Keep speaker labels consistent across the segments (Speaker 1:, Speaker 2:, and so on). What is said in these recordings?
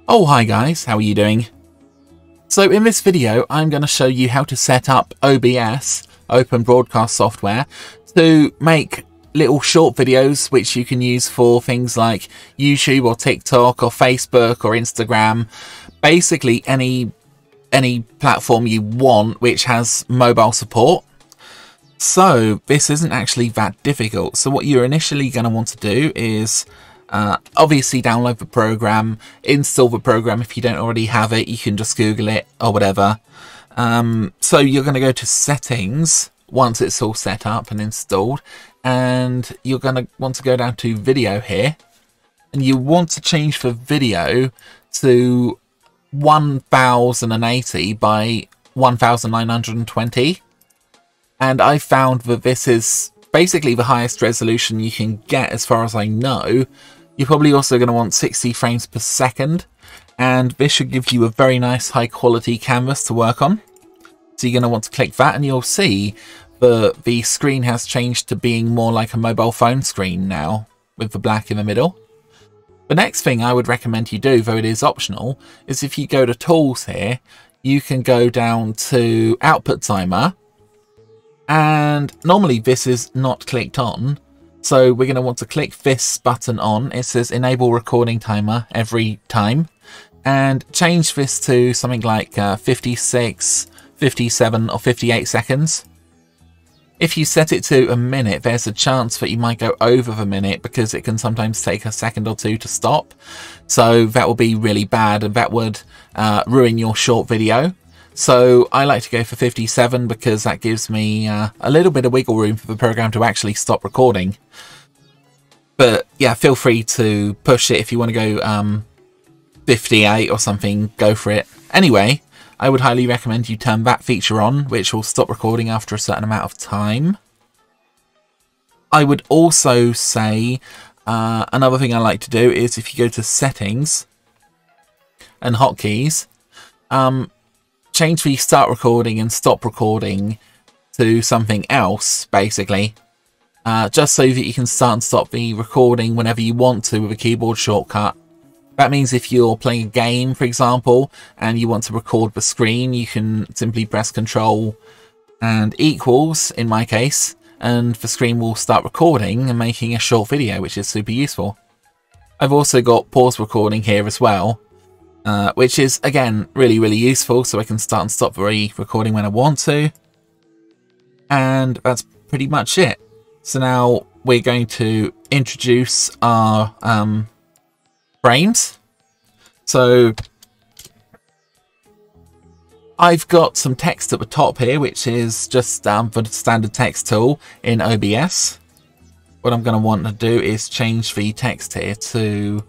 Speaker 1: Oh, hi guys, how are you doing? So in this video, I'm going to show you how to set up OBS, Open Broadcast Software, to make little short videos which you can use for things like YouTube or TikTok or Facebook or Instagram. Basically any platform you want which has mobile support. So this isn't actually that difficult. So what you're initially going to want to do is obviously download the program, install the program. If you don't already have it, you can just Google it or whatever. So you're going to go to settings once it's all set up and installed, and you're going to want to go down to video here, and you want to change the video to 1080 by 1920. And I found that this is basically the highest resolution you can get as far as I know. You're probably also going to want 60 frames per second, and this should give you a very nice high quality canvas to work on. So you're going to want to click that, and you'll see that the screen has changed to being more like a mobile phone screen now, with the black in the middle. The next thing I would recommend you do, though it is optional, is if you go to tools here, you can go down to output timer. And normally this is not clicked on, so we're going to want to click this button on. It says enable recording timer every time, and change this to something like 56, 57 or 58 seconds. If you set it to a minute, there's a chance that you might go over the minute because it can sometimes take a second or two to stop. So that will be really bad, and that would ruin your short video. So I like to go for 57 because that gives me a little bit of wiggle room for the program to actually stop recording. But yeah, feel free to push it if you want to go 58 or something, go for it. Anyway, I would highly recommend you turn that feature on, which will stop recording after a certain amount of time. I would also say another thing I like to do is if you go to settings and hotkeys, change the start recording and stop recording to something else, basically, just so that you can start and stop the recording whenever you want to with a keyboard shortcut. That means if you're playing a game, for example, and you want to record the screen, you can simply press Control and equals, in my case, and the screen will start recording and making a short video, which is super useful. I've also got pause recording here as well, which is, again, really useful, so I can start and stop the recording when I want to. And that's pretty much it. So now we're going to introduce our frames. So I've got some text at the top here, which is just the standard text tool in OBS. What I'm going to want to do is change the text here to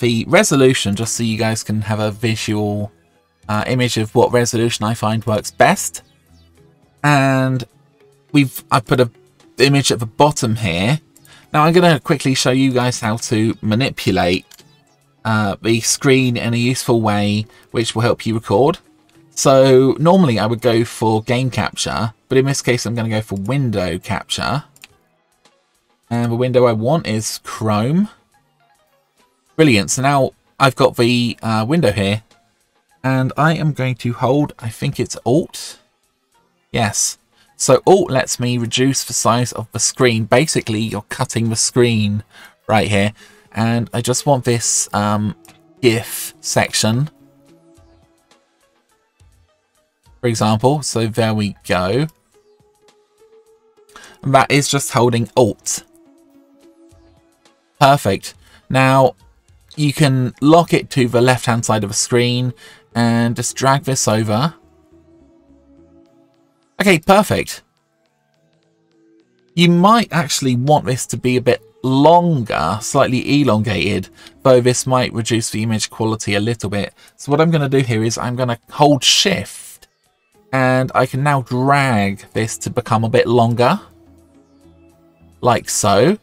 Speaker 1: the resolution, just so you guys can have a visual image of what resolution I find works best. And I've put an image at the bottom here. Now I'm going to quickly show you guys how to manipulate the screen in a useful way, which will help you record. So normally I would go for game capture, but in this case I'm going to go for window capture. And the window I want is Chrome. Brilliant. So now I've got the window here, and I am going to hold, I think it's Alt. Yes. So Alt lets me reduce the size of the screen. Basically, you're cutting the screen right here. And I just want this GIF section, for example. So there we go. And that is just holding Alt. Perfect. Now, you can lock it to the left-hand side of the screen and just drag this over. Okay, perfect. You might actually want this to be a bit longer, slightly elongated, though this might reduce the image quality a little bit. So what I'm going to do here is I'm going to hold Shift, and I can now drag this to become a bit longer, like so.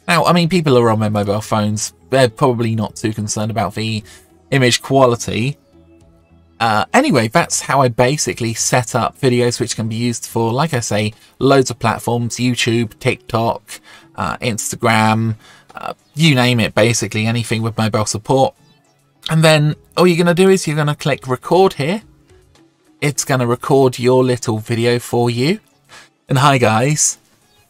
Speaker 1: Now, I mean, people are on their mobile phones. They're probably not too concerned about the image quality. Anyway, that's how I basically set up videos which can be used for, like I say, loads of platforms: YouTube, TikTok, Instagram, you name it, basically anything with mobile support. And then all you're going to do is you're going to click record here. It's going to record your little video for you. And hi guys,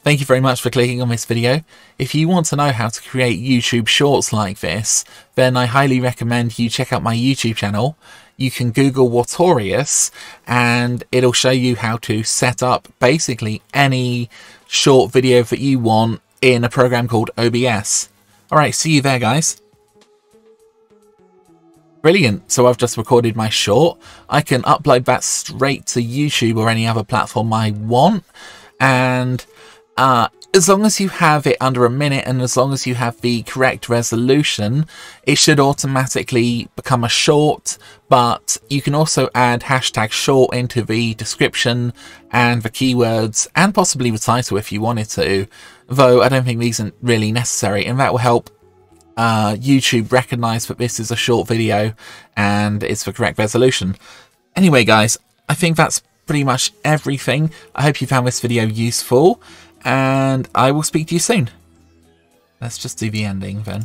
Speaker 1: thank you very much for clicking on this video. If you want to know how to create YouTube shorts like this, then I highly recommend you check out my YouTube channel. You can Google Wartorious and it'll show you how to set up basically any short video that you want in a program called OBS. Alright, see you there guys. Brilliant, so I've just recorded my short. I can upload that straight to YouTube or any other platform I want. And as long as you have it under a minute and as long as you have the correct resolution, it should automatically become a short. But you can also add hashtag short into the description and the keywords and possibly the title if you wanted to, though I don't think these are really necessary, and that will help YouTube recognize that this is a short video and it's the correct resolution. Anyway guys, I think that's pretty much everything. I hope you found this video useful and I will speak to you soon. Let's just do the ending then.